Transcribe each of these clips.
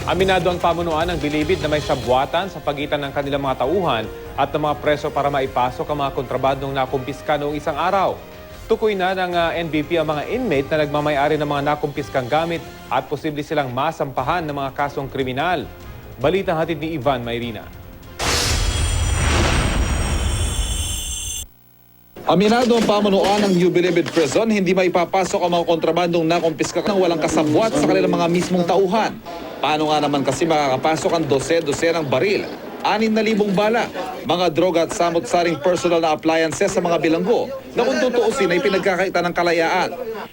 Aminado ang pamunuan ng Bilibid na may sabwatan sa pagitan ng kanilang mga tauhan at ng mga preso para maipasok ang mga kontrabandong nakumpiska noong isang araw. Tukoy na ng NBP ang mga inmate na nagmamayari ng mga nakumpiskang gamit at posible silang masampahan ng mga kasong kriminal. Balita hatid ni Ivan Mayrina. Aminado ang pamunuan ng New Bilibid Prison, hindi maipapasok ang mga kontrabandong nakumpiska ng walang kasabwat sa kanilang mga mismong tauhan. Paano nga naman kasi makakapasok ang 12 ng baril, 6,000 bala, mga droga at samot-saring personal na appliances sa mga bilanggo na kung tutuusin ay pinagkakaita ng kalayaan.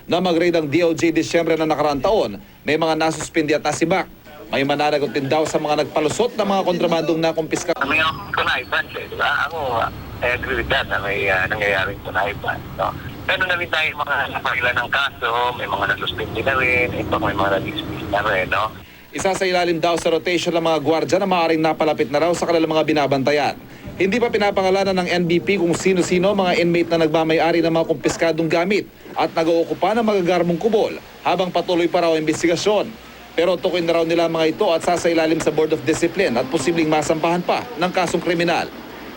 Na mag-raid ang DOJ Disyembre na nakaraang taon, may mga nasuspindi at nasibak. May mananagot din daw sa mga nagpalusot ng mga kontrabandong nakumpiska. May kunaiban siya, di ba? Ako, I agree with that na may nangyayaring kunaiban. No? Pero na rin tayo mga napakilan ng kaso, may mga nasuspindi na rin, ito may mga nag-dismiss na rin, no? Isa sa ilalim daw sa rotation ng mga gwardya na maaaring napalapit na raw sa kanilang mga binabantayan. Hindi pa pinapangalanan ng NBP kung sino-sino mga inmate na nagmamayari ng mga kumpiskadong gamit at nag-uukupa ng magagarmong kubol habang patuloy pa raw ang investigasyon. Pero tukoy na raw nila mga ito at sasailalim sa Board of Discipline at posibleng masampahan pa ng kasong kriminal.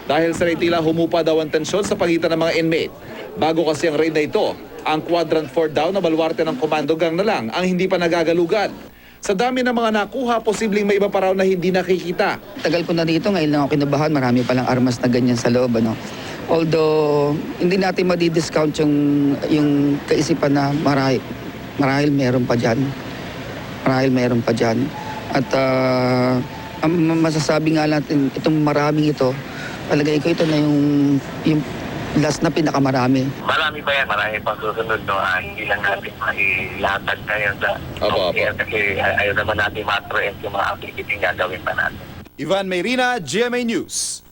Dahil sa tila humupa daw ang tensyon sa pagitan ng mga inmate. Bago kasi ang raid na ito, ang Quadrant 4 daw na baluarte ng Komando Gang na lang ang hindi pa nagagalugan. Sa dami ng mga nakuha, posibleng may iba pa raw na hindi nakikita. Tagal ko na dito, ngayon lang ako kinabahan, marami palang armas na ganyan sa loob. Ano? Although, hindi natin madi-discount yung kaisipan na marahil meron pa dyan. Marahil meron pa dyan. At ang masasabi nga natin, itong maraming ito, palagay ko ito na yung last na pinakamarami. Marami pa yan, marami pang susunod, no? Hindi lang natin mailatag na yan sa Opo. kasi ayaw naman natin ma-preempt yung mga activity gagawin pa natin. Ivan Mayrina, GMA News.